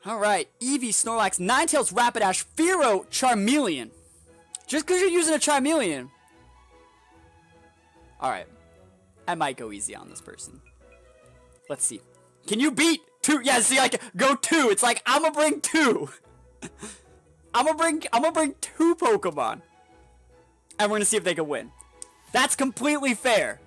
Alright, Eevee, Snorlax, Ninetales, Rapidash, Fearow, Charmeleon. Just because you're using a Charmeleon. Alright. I might go easy on this person. Let's see. Can you beat 2? Yeah, see, like, go 2. It's like, I'm gonna bring 2. I'm gonna bring 2 Pokemon. And we're gonna see if they can win. That's completely fair.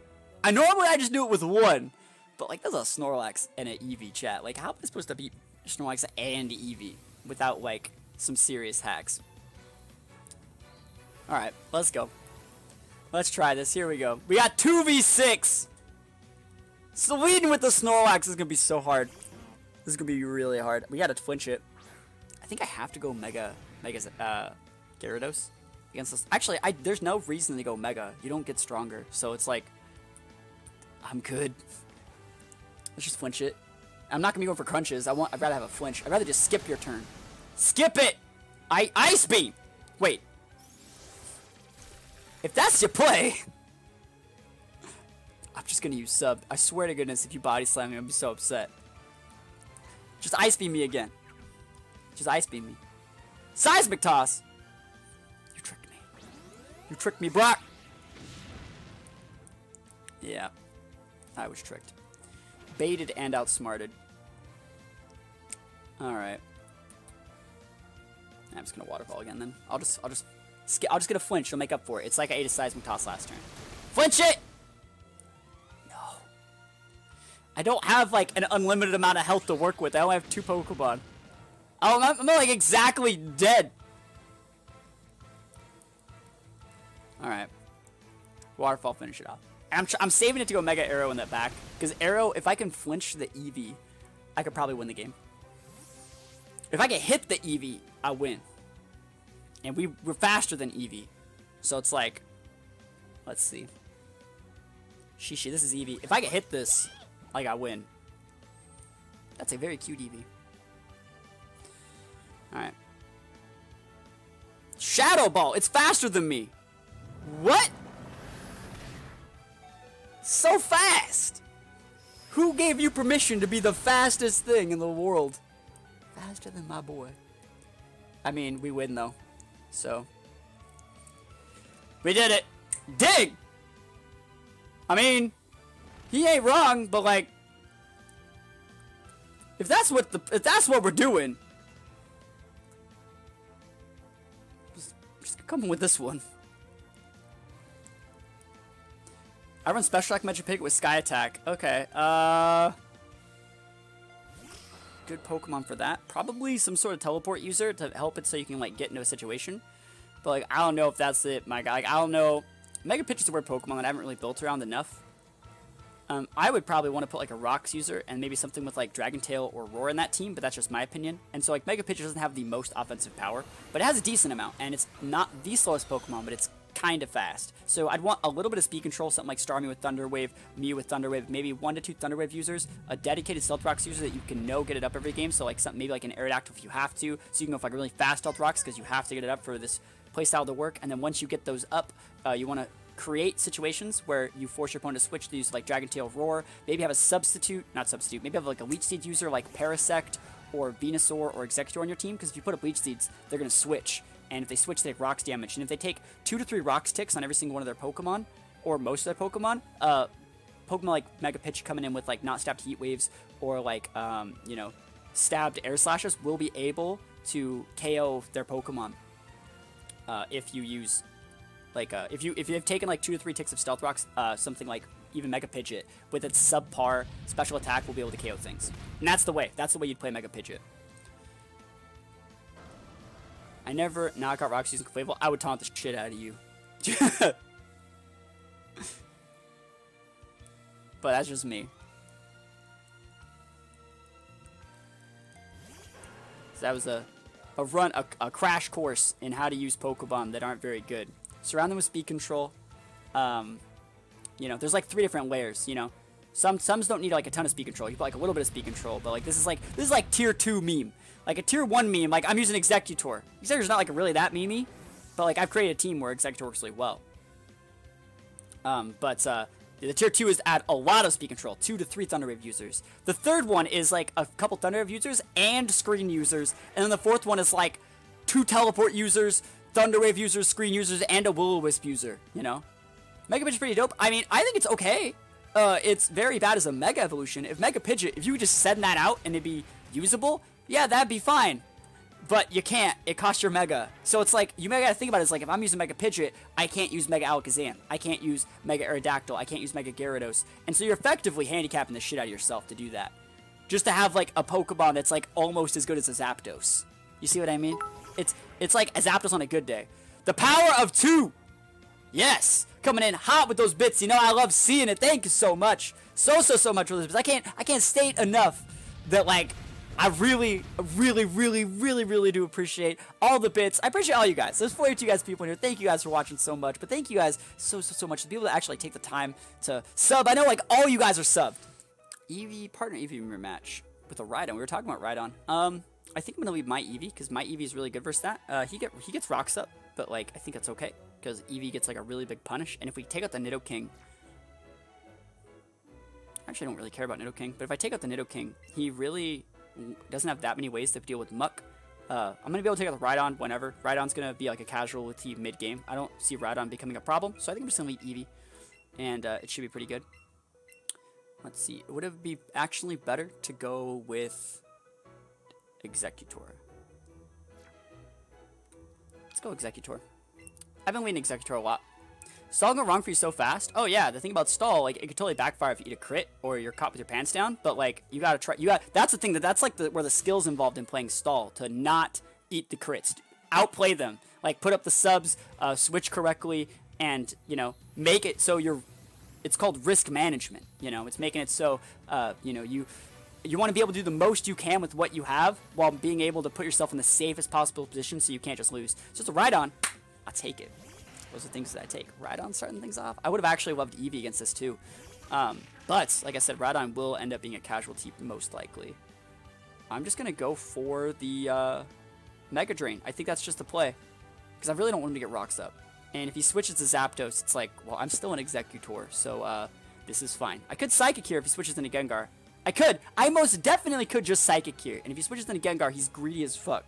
Normally I just do it with 1. But, like, there's a Snorlax and an Eevee, chat. Like, how am I supposed to beat Snorlax and Eevee without, like, some serious hacks? Alright, let's go. Let's try this. Here we go. We got 2v6. So leading with the Snorlax is going to be so hard. This is going to be really hard. We got to flinch it. I think I have to go Mega Gyarados against this. Actually, there's no reason to go Mega. You don't get stronger. So it's like, I'm good. Let's just flinch it. I'm not going to be going for crunches. I'd rather have a flinch. I'd rather just skip your turn. Skip it! Ice Beam! Wait. If that's your play, I'm just gonna use sub. I swear to goodness, if you body slam me, I'm gonna be so upset. Just Ice Beam me again. Just Ice Beam me. Seismic Toss! You tricked me. You tricked me, Brock! Yeah. I was tricked. Baited and outsmarted. Alright. I'm just gonna Waterfall again then. I'll just get a flinch. She'll make up for it. It's like I ate a Seismic Toss last turn. Flinch it! No. I don't have, like, an unlimited amount of health to work with. I only have 2 Pokemon. Oh, I'm like, exactly dead. Alright. Waterfall, finish it off. I'm saving it to go Mega Arrow in that back. Because Arrow, if I can flinch the Eevee, I could probably win the game. If I can hit the Eevee, I win. And we're faster than Eevee. So it's like, let's see. Shishi, this is Eevee. If I can hit this, like, I win. That's a very cute Eevee. Alright. Shadow Ball! It's faster than me! What? So fast! Who gave you permission to be the fastest thing in the world? Faster than my boy. I mean, we win though. So, we did it. Dig! I mean, he ain't wrong, but like, if that's what we're doing, just come with this one. I run Special Attack Magic Pig with Sky Attack. Okay, good Pokemon for that. Probably some sort of teleport user to help it so you can, like, get into a situation. But, like, I don't know if that's it, my guy. Like, I don't know. Mega Pitch is a weird Pokemon that I haven't really built around enough. I would probably want to put, like, a Rocks user and maybe something with, like, Dragon Tail or Roar in that team, but that's just my opinion. And so, like, Mega Pitch doesn't have the most offensive power, but it has a decent amount, and it's not the slowest Pokemon, but it's kind of fast. So I'd want a little bit of speed control, something like Starmie with Thunder Wave, Mew with Thunder Wave, maybe 1 to 2 Thunder Wave users, a dedicated Stealth Rocks user that you can get it up every game, so like something maybe like an Aerodactyl if you have to, so you can go for like really fast Stealth Rocks because you have to get it up for this playstyle to work, and then once you get those up, you want to create situations where you force your opponent to switch to use like Dragon Tail, Roar, maybe have a maybe have like a Leech Seed user like Parasect or Venusaur or Exeggutor on your team, because if you put up Leech Seeds, they're going to switch. And if they switch, they take Rocks damage. And if they take 2 to 3 Rocks ticks on every single one of their Pokemon, or most of their Pokemon, Pokemon like Mega Pitch coming in with like not stabbed Heat Waves or like, you know, stabbed Air Slashes will be able to KO their Pokemon. If you use, like, if you've taken like 2 to 3 ticks of Stealth Rocks, something like even Mega Pidgeot with its subpar special attack will be able to KO things. And that's the way you'd play Mega Pidgeot. I never knock out Rocks using Clefable. I would taunt the shit out of you. But that's just me. So that was a crash course in how to use Pokemon that aren't very good. Surround them with speed control. You know, there's like 3 different layers, you know. Some don't need like a ton of speed control. You put like a little bit of speed control, but like this is like tier 2 meme. Like a tier 1 meme, like I'm using Exeggutor. Exeggutor's not like really that memey, but like I've created a team where Exeggutor works really well. The tier 2 is to add a lot of speed control, 2 to 3 Thunder Wave users. The third one is like a couple Thunder Wave users and screen users. And then the fourth one is like 2 teleport users, Thunder Wave users, screen users, and a Will-O-Wisp user, you know? Mega Pidgeot is pretty dope. I mean, I think it's okay. It's very bad as a Mega Evolution. If Mega Pidgeot, if you would just send that out and it'd be usable, yeah, that'd be fine. But you can't. It costs your Mega. So it's like, you gotta think about it. It's like, if I'm using Mega Pidgeot, I can't use Mega Alakazam. I can't use Mega Aerodactyl. I can't use Mega Gyarados. And so you're effectively handicapping the shit out of yourself to do that. Just to have, like, a Pokemon that's, like, almost as good as a Zapdos. You see what I mean? It's like a Zapdos on a good day. The power of 2! Yes! Coming in hot with those bits. You know, I love seeing it. Thank you so much. So much for those bits. I can't state enough that, like, I really do appreciate all the bits. I appreciate all you guys. There's 42 guys people in here. Thank you guys for watching so much. But thank you guys so much. The people that actually take the time to sub. I know, like, all you guys are subbed. Eevee, partner Eevee rematch with a Rhydon. We were talking about Rhydon. I think I'm gonna leave my Eevee because my Eevee is really good versus that. He gets rocks up, but like I think that's okay because Eevee gets like a really big punish. And if we take out the Nidoking, actually I don't really care about Nidoking, but if I take out the Nidoking, he really doesn't have that many ways to deal with Muck. I'm gonna be able to take out the Rhydon whenever. Rhydon's gonna be like a casual with team mid game. I don't see Rhydon becoming a problem, so I think I'm just gonna leave Eevee, and it should be pretty good. Let's see. Would it be actually better to go with Exeggutor? Let's go Exeggutor. I've been waiting Exeggutor a lot. Stall go wrong for you so fast. Oh yeah, the thing about stall, like it could totally backfire if you eat a crit or you're caught with your pants down. But like you gotta try. That's the thing that's like where the skill's involved in playing stall, to not eat the crits, outplay them, like put up the subs, switch correctly, and you know make it so you're. It's called risk management. You know, it's making it so you know you want to be able to do the most you can with what you have while being able to put yourself in the safest possible position so you can't just lose. So it's a Rhydon. I'll take it. Those are things that I take. Rhydon starting things off. I would have actually loved Eevee against this too. But, like I said, Rhydon will end up being a casualty most likely. I'm just going to go for the Mega Drain. I think that's just the play. Because I really don't want him to get rocks up. And if he switches to Zapdos, it's like, well, I'm still an Exeggutor. So, this is fine. I could Psychic here if he switches into Gengar. I could. I most definitely could just Psychic here. And if he switches into Gengar, he's greedy as fuck.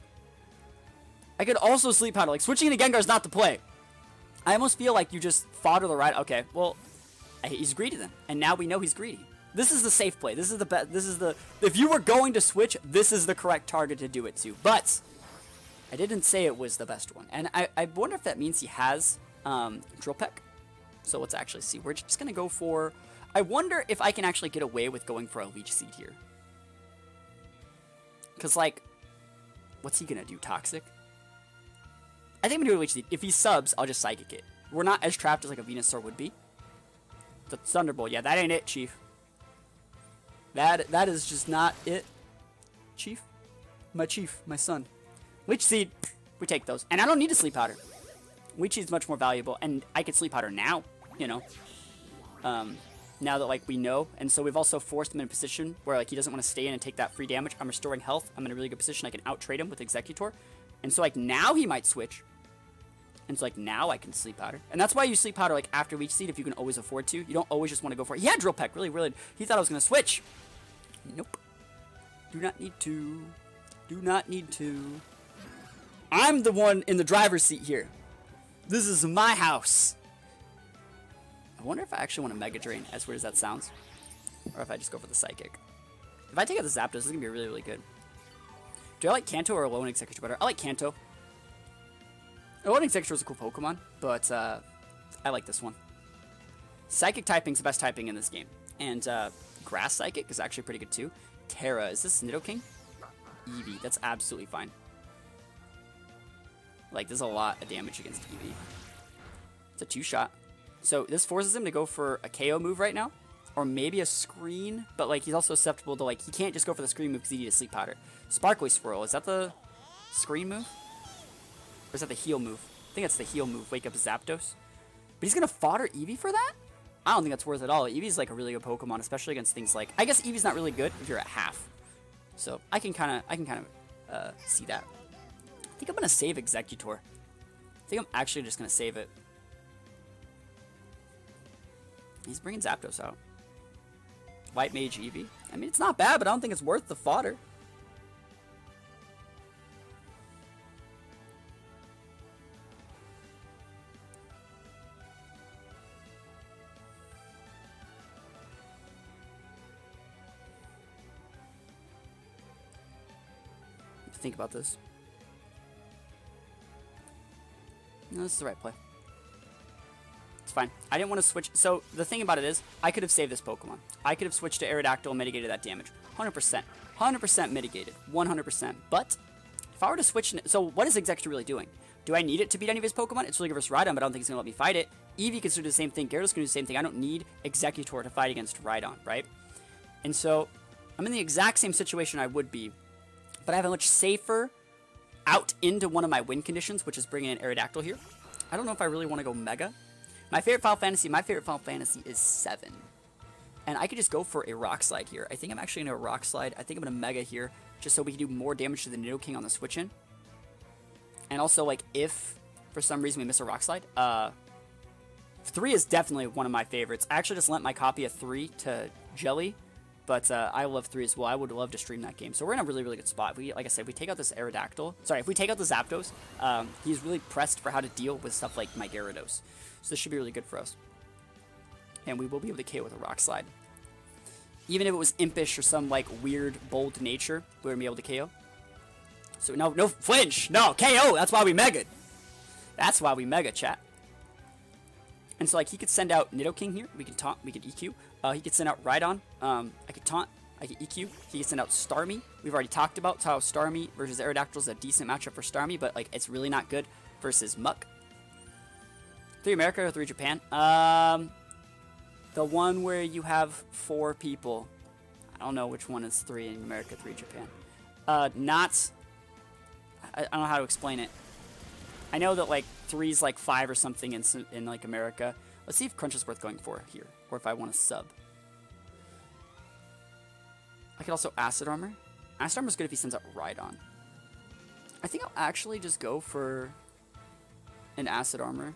I could also Sleep Powder. Like, switching into Gengar is not the play. I almost feel like you just fodder the right. Okay, well, he's greedy then, and now we know he's greedy. This is the safe play. This is the best. This is the. If you were going to switch, this is the correct target to do it to. But I didn't say it was the best one, and I wonder if that means he has Drill Peck. So let's actually see. We're just gonna go for. I wonder if I can actually get away with going for a Leech Seed here, because like, what's he gonna do? Toxic. I think I'm gonna do a Leech Seed. If he subs, I'll just Psychic it. We're not as trapped as like a Venusaur would be. The Thunderbolt, yeah, that ain't it, Chief. That is just not it, Chief. My son. Leech Seed, we take those. And I don't need a Sleep Powder. Leech Seed's much more valuable, and I could Sleep Powder now, you know. Now that, like, we know. And so we've also forced him in a position where, like, he doesn't want to stay in and take that free damage. I'm restoring health. I'm in a really good position. I can out-trade him with Exeggutor. And so, like, now he might switch. And so, like, now I can Sleep Powder. And that's why you Sleep Powder, like, after Leech Seed if you can always afford to. You don't always just want to go for it. He had Drill Peck. Really. He thought I was going to switch. Nope. Do not need to. Do not need to. I'm the one in the driver's seat here. This is my house. I wonder if I actually want a Mega Drain, as weird as that sounds. Or if I just go for the Psychic. If I take out the Zapdos, this is going to be really good. Do I like Kanto or Alone Exeggutor better? I like Kanto. Alone Exeggutor is a cool Pokemon, but I like this one. Psychic typing is the best typing in this game. And Grass Psychic is actually pretty good too. Terra, is this Nidoking? Eevee, that's absolutely fine. Like, there's a lot of damage against Eevee. It's a 2-shot. So this forces him to go for a KO move right now. Or maybe a Screen, but like he's also susceptible to, like, he can't just go for the Screen move because he needs a Sleep Powder. Sparkly Swirl, is that the Screen move? Or is that the heal move? I think that's the heal move. Wake up Zapdos. But he's going to fodder Eevee for that? I don't think that's worth it at all. Eevee's like a really good Pokemon, especially against things like... I guess Eevee's not really good if you're at half. So I can kind of see that. I think I'm going to save Exeggutor. I think I'm actually just going to save it. He's bringing Zapdos out. White Mage Eevee. I mean, it's not bad, but I don't think it's worth the fodder. Think about this. No, this is the right play. It's fine. I didn't want to switch. So the thing about it is, I could have saved this Pokemon. I could have switched to Aerodactyl and mitigated that damage. 100%. 100% mitigated. 100%. But if I were to switch... So what is Exeggutor really doing? Do I need it to beat any of his Pokemon? It's really good versus Rhydon, but I don't think it's going to let me fight it. Eevee can do the same thing. Gyarados can do the same thing. I don't need Exeggutor to fight against Rhydon, right? And so I'm in the exact same situation I would be, but I have a much safer out into one of my win conditions, which is bringing in Aerodactyl here. I don't know if I really want to go Mega. My favorite Final Fantasy is 7. And I could just go for a Rock Slide here. I think I'm actually going to Rock Slide. I think I'm going to Mega here, just so we can do more damage to the Nidoking on the switch in. And also, like, if for some reason we miss a Rock Slide, 3 is definitely one of my favorites. I actually just lent my copy of 3 to Jelly. But I love 3 as well. I would love to stream that game. So we're in a really, really good spot. Like I said, if we take out this Aerodactyl... Sorry, if we take out the Zapdos, he's really pressed for how to deal with stuff like my Gyarados. So this should be really good for us. And we will be able to KO with a Rock Slide. Even if it was Impish or some, like, weird, bold nature, we're going to be able to KO. So no flinch! No, KO! That's why we Mega'd! That's why we Mega, chat. And so, like, he could send out Nidoking here. We can taunt. We could EQ. He could send out Rhydon. I could taunt. I could EQ. He could send out Starmie. We've already talked about how Starmie versus Aerodactyl is a decent matchup for Starmie, but, like, it's really not good versus Muck. 3 America or 3 Japan? The one where you have 4 people. I don't know which one is 3 in America, 3 Japan. I don't know how to explain it. I know that, like, 3 is like 5 or something in like America. Let's see if Crunch is worth going for here, or if I want to sub. I could also Acid Armor. Acid Armor is good if he sends out Rhydon. I think I'll actually just go for an Acid Armor,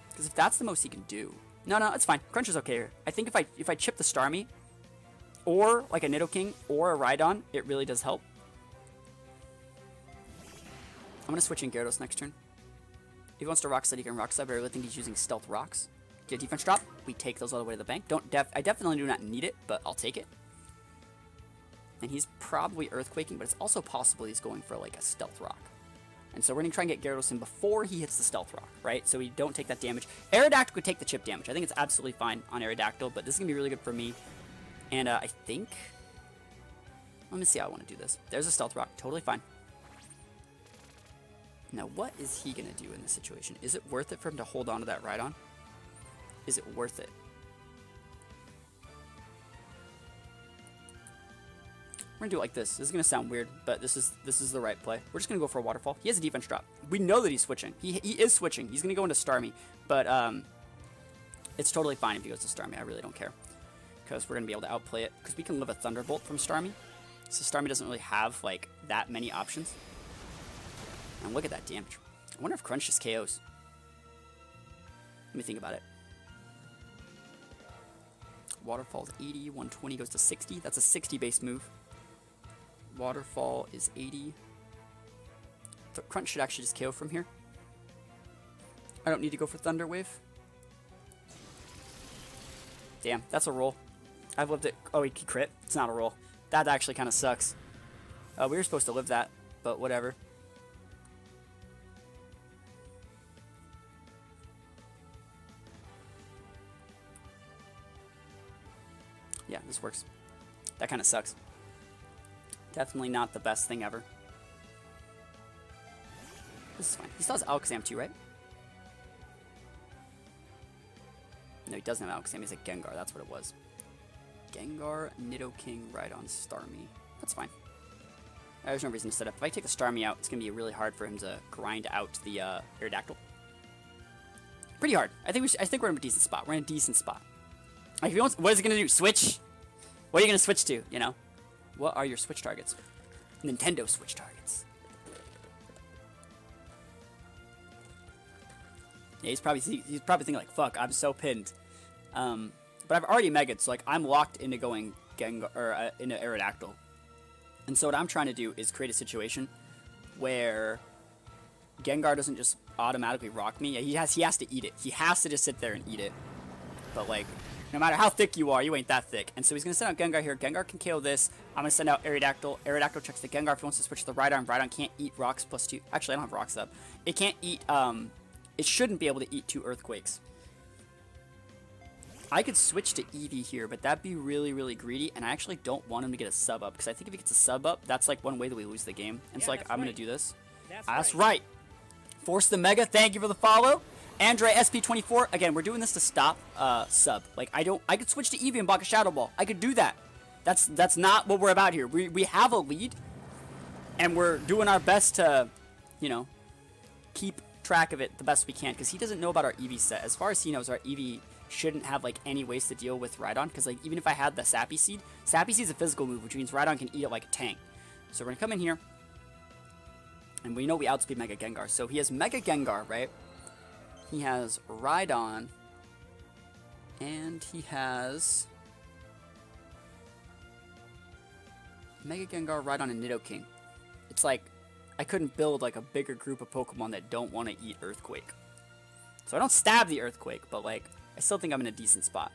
because if that's the most he can do. No, it's fine. Crunch is okay here. I think if I chip the Starmie, or like a Nidoking or a Rhydon, it really does help. I'm going to switch in Gyarados next turn. If he wants to Rock Slide, he can Rock Slide, but I really think he's using Stealth Rocks. Get a defense drop. We take those all the way to the bank. I definitely do not need it, but I'll take it. And he's probably Earthquaking, but it's also possible he's going for like a Stealth Rock. And so we're going to try and get Gyarados in before he hits the Stealth Rock, right? So we don't take that damage. Aerodactyl could take the chip damage. I think it's absolutely fine on Aerodactyl, but this is going to be really good for me. And I think... Let me see how I want to do this. There's a Stealth Rock. Totally fine. Now, what is he going to do in this situation? Is it worth it for him to hold on to that Rhydon? Is it worth it? We're going to do it like this. This is going to sound weird, but this is the right play. We're just going to go for a Waterfall. He has a defense drop. We know that he's switching. He is switching. He's going to go into Starmie, but it's totally fine if he goes to Starmie. I really don't care, because we're going to be able to outplay it, because we can live a Thunderbolt from Starmie. So Starmie doesn't really have, like, that many options. And look at that damage. I wonder if Crunch just KOs. Let me think about it. Waterfall is 80, 120 goes to 60. That's a 60 base move. Waterfall is 80. So Crunch should actually just KO from here. I don't need to go for Thunder Wave. Damn, that's a roll. I've lived it. Oh, he crit. It's not a roll. That actually kind of sucks. We were supposed to live that, but whatever. Yeah, this works. That kind of sucks. Definitely not the best thing ever. This is fine. He still has Alakazam too, right? No, he doesn't have Alakazam. He's a Gengar. That's what it was. Gengar, Nidoking, Rhydon, Starmie. That's fine. There's no reason to set up. If I take the Starmie out, it's going to be really hard for him to grind out the Aerodactyl. Pretty hard. I think we're in a decent spot. We're in a decent spot. Like, if he wants, what is he going to do? Switch? What are you going to switch to, you know? What are your Switch targets? Nintendo Switch targets. Yeah, he's probably thinking like, fuck, I'm so pinned. But I've already Mega'd, so like I'm locked into going Gengar or into Aerodactyl. And so what I'm trying to do is create a situation where Gengar doesn't just automatically rock me. He has to eat it. He has to just sit there and eat it. But like, no matter how thick you are, you ain't that thick. And so he's gonna send out Gengar here. Gengar can KO this. I'm gonna send out Aerodactyl. Aerodactyl checks the Gengar if he wants to switch to the Rhydon. Rhydon can't eat rocks +2. Actually, I don't have rocks up. It can't eat. It shouldn't be able to eat 2 Earthquakes. I could switch to Eevee here, but that'd be really, really greedy, and I actually don't want him to get a sub up, because I think if he gets a sub up, that's like one way that we lose the game. And yeah, so like, I'm gonna do this. That's right. Force the Mega, thank you for the follow. Andre SP24, again, we're doing this to stop sub. Like, I could switch to Eevee and block a Shadow Ball. I could do that. That's not what we're about here. We have a lead, and we're doing our best to, you know, keep track of it the best we can, because he doesn't know about our Eevee set. As far as he knows, our Eevee shouldn't have like any ways to deal with Rhydon, because like even if I had the Sappy Seed is a physical move, which means Rhydon can eat it like a tank. So we're gonna come in here, and we know we outspeed Mega Gengar. So he has Mega Gengar, right? He has Rhydon, and he has Mega Gengar, Rhydon, and Nidoking. It's like I couldn't build like a bigger group of Pokemon that don't want to eat Earthquake. So I don't stab the Earthquake, but like I still think I'm in a decent spot.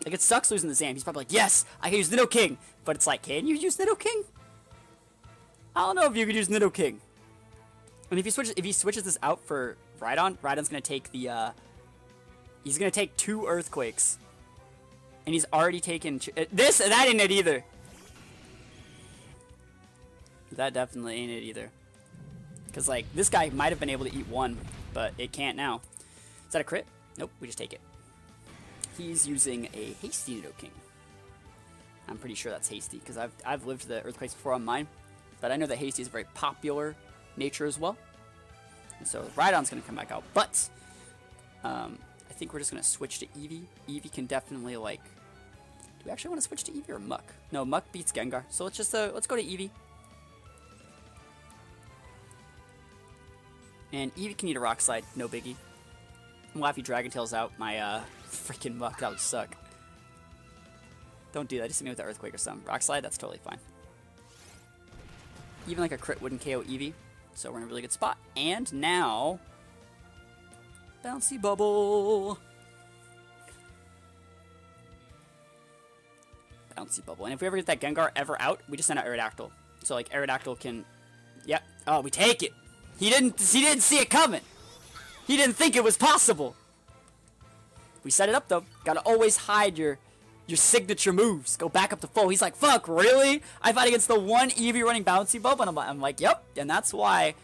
Like, it sucks losing the Zam. He's probably like, yes, I can use Nidoking. But it's like, can you use Nidoking? I don't know if you could use Nidoking. And if he switches this out for Rhydon, Rhydon's gonna take the he's gonna take 2 Earthquakes. And he's already taken that ain't it either. That definitely ain't it either. Because like this guy might have been able to eat 1, but it can't now. Is that a crit? Nope, we just take it. He's using a Hasty Nidoking. I'm pretty sure that's Hasty, because I've lived the Earthquakes before on mine. But I know that Hasty is a very popular nature as well. And so Rhydon's going to come back out. But I think we're just going to switch to Eevee. Eevee can definitely, like... Do we actually want to switch to Eevee or Muck? No, Muck beats Gengar. So let's just let's go to Eevee. And Eevee can eat a Rock Slide, no biggie. Well, if he Dragon Tails out my freaking Muck, that would suck. Don't do that, just hit me with the Earthquake or something. Rock Slide, that's totally fine. Even like a crit wouldn't KO Eevee, so we're in a really good spot. And now, Bouncy Bubble. Bouncy Bubble. And if we ever get that Gengar ever out, we just send out Aerodactyl. So like Aerodactyl can, yep. Oh, we take it. He didn't see it coming. He didn't think it was possible. We set it up though. Gotta always hide your signature moves. Go back up to full. He's like, fuck, really? I fight against the one Eevee running Bouncy Bubble, and I'm like, yep. And that's why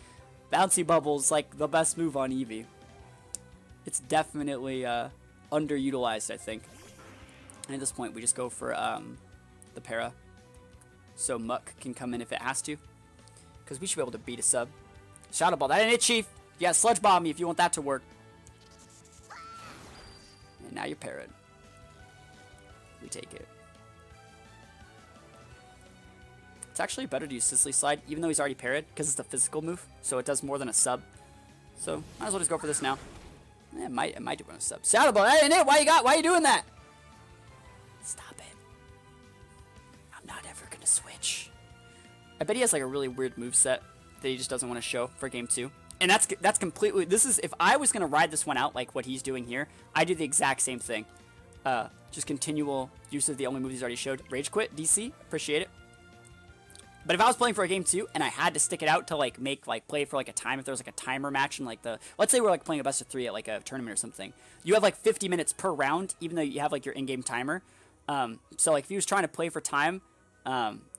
Bouncy Bubble's like the best move on Eevee. It's definitely underutilized, I think. And at this point, we just go for the Para, so Muck can come in if it has to, because we should be able to beat a sub. Shadow Ball, that ain't it, Chief. Yeah, Sludge Bomb me if you want that to work. And now you're parried. We take it. It's actually better to use Sisley Slide, even though he's already parried, because it's a physical move, so it does more than a sub. So, might as well just go for this now. It might do run a sub. Shadow Ball, that ain't it! Why are you doing that? Stop it. I'm not ever gonna switch. I bet he has like a really weird moveset that he just doesn't want to show for game 2. And that's completely, if I was going to ride this one out like what he's doing here, I do the exact same thing. Just continual use of the only move he's already showed. Rage Quit, DC, appreciate it. But if I was playing for a game 2 and I had to stick it out to like play for like a time, if there was like a timer match and like let's say we're like playing a best of 3 at like a tournament or something, you have like 50 minutes per round, even though you have like your in-game timer. So like if he was trying to play for time,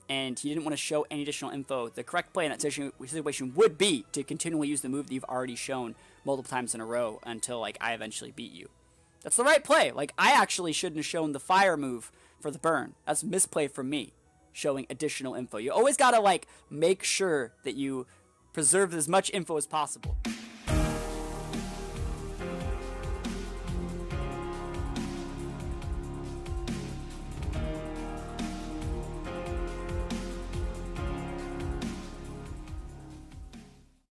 and he didn't want to show any additional info, the correct play in that situation would be to continually use the move that you've already shown multiple times in a row until like I eventually beat you. That's the right play. Like, I actually shouldn't have shown the fire move for the burn. That's misplay from me, showing additional info. You always gotta like make sure that you preserve as much info as possible.